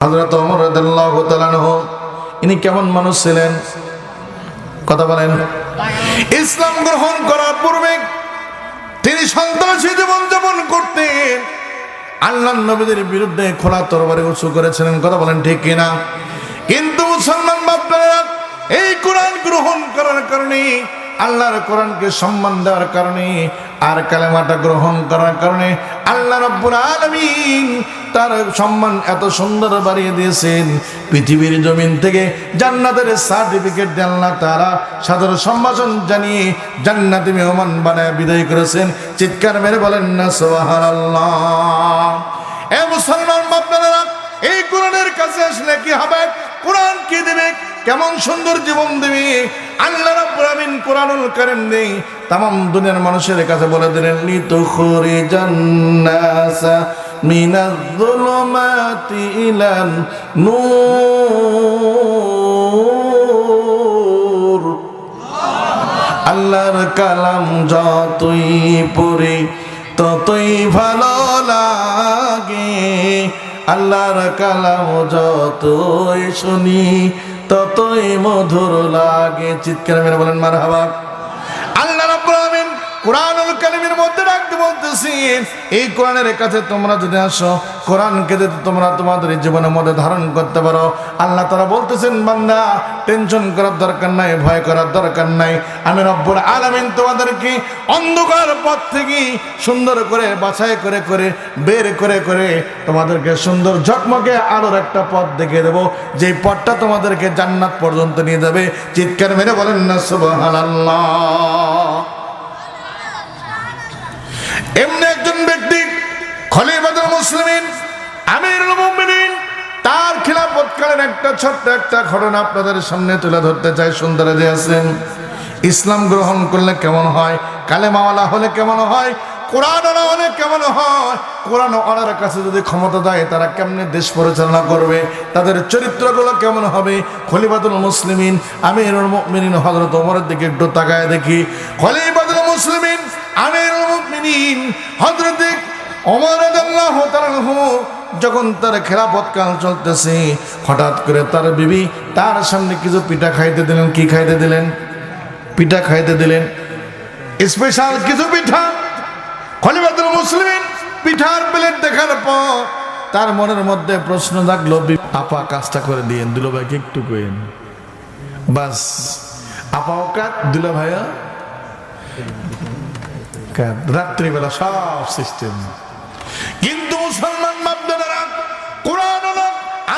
হযরত ওমর রাদিয়াল্লাহু তাআলা আনহু ইনি কেমন মানুষ ছিলেন? কথা বলেন। ইসলাম গ্রহণ করার পূর্বে তিনি সন্ত্রাসী জীবন যাপন করতেন, আল্লাহর নবীদের বিরুদ্ধে খোলা তরবারি উঁচু করেছিলেন। কথা বলেন ঠিক কিনা? কিন্তু মুসলমান বাপরা এই কোরআন গ্রহণ করার কারণে, আল্লাহর কোরআনকে সম্মান দেওয়ার কারণে আর কালেমাটা গ্রহণ করার কারণে আল্লাহ রাব্বুল আলামিন তার সম্মান এত সুন্দর বাড়িয়ে দিয়েছেন। পৃথিবীর জমিন থেকে জান্নাতের সার্টিফিকেট দিয়ে আল্লাহ তাআলা সাদর সম্ভাষণ জানিয়ে জান্নাতি মেহমান বানায় বিদায় করেছেন। চিৎকার মেরে বলেন না সুবহানাল্লাহ। এ মুসলমান বাপদাদারা, এই কোরআনের কাছে আসলে কি হবে? কোরআন কি দেবে? কেমন সুন্দর জীবন দেবে? আল্লাহ রাব্বুল আলামিন কোরআনুল কারীম নেই तमाम দুনিয়ার মানুষের কাছে বলে দিলেন, লিতুখরিজান নাসা মিনাজ-যুলুমাতি ইলান নূর। আল্লাহর কালাম যতই পড়ি ততই ভালো লাগে, আল্লাহর কালাম যতই শুনি ততই মধুর লাগে। চিৎকার মেরে বলেন মারহাবা। আল্লাহ রাব্বুল আলামিন কোরআনুল কারীমের মধ্যে রাখতে বলতেছেন, এই কোরআনের কাছে তোমরা যদি আসো, কোরআনকে যদি তোমরা তোমাদের জীবনের মধ্যে ধারণ করতে পারো, আল্লাহ তাআলা বলতেছেন, বান্দা টেনশন করার দরকার নাই, ভয় করার দরকার নাই। আমি রব্বুল আলামিন তোমাদেরকে অন্ধকার পথ থেকে সুন্দর করে বাছাই করে করে বের করে করে তোমাদেরকে সুন্দর ঝকমকে আলোর একটা পথ দেখিয়ে দেবো, যেই পথটা তোমাদেরকে জান্নাত পর্যন্ত নিয়ে যাবে। চিৎকার মেরে বলেন না সুবহানাল্লাহ। এমনি একজন ব্যক্তি খলিফাতুল মুসলিমিন আমিরুল মুমিনিন, তার খিলাফতকালীন একটা ছোট্ট একটা ঘটনা আপনাদের সামনে তুলে ধরতে চাই। সুন্দর যে আছেন, ইসলাম গ্রহণ করলে কেমন হয়, কালেমাওয়ালা হলে কেমন হয়, কোরআনওয়ালা হলে কেমন হয়, কোরআনওয়ালার কাছে যদি ক্ষমতা দেয় তারা কেমনে দেশ পরিচালনা করবে, তাদের চরিত্রগুলো কেমন হবে। খলিফাতুল মুসলিমিন আমিরুল মুমিনিন হযরত ওমরের দিকে একটু তাকায় দেখি। খলিফাতুল মুসলিমিন আমিরুল মুমিনিন হযরত ওমর রাদিয়াল্লাহু তাআলা আনহু যখন তার খেলাফত কাল চলতেছে, হঠাৎ করে তার বিবি তার সামনে কিছু পিঠা খাইতে দিলেন। কি খাইতে দিলেন? পিঠা খাইতে দিলেন, স্পেশাল কিছু পিঠা। খলিফাতুল মুসলিমিন পিঠার প্লেট দেখার পর তার মনের মধ্যে প্রশ্ন জাগলো, আপা কাজটা করে দিয়েন, দুলা ভাইকে একটু কইেন। বাস আপাও কাজ, দুলা ভাইয়া রাত্রিবেলা সব সিস্টেম।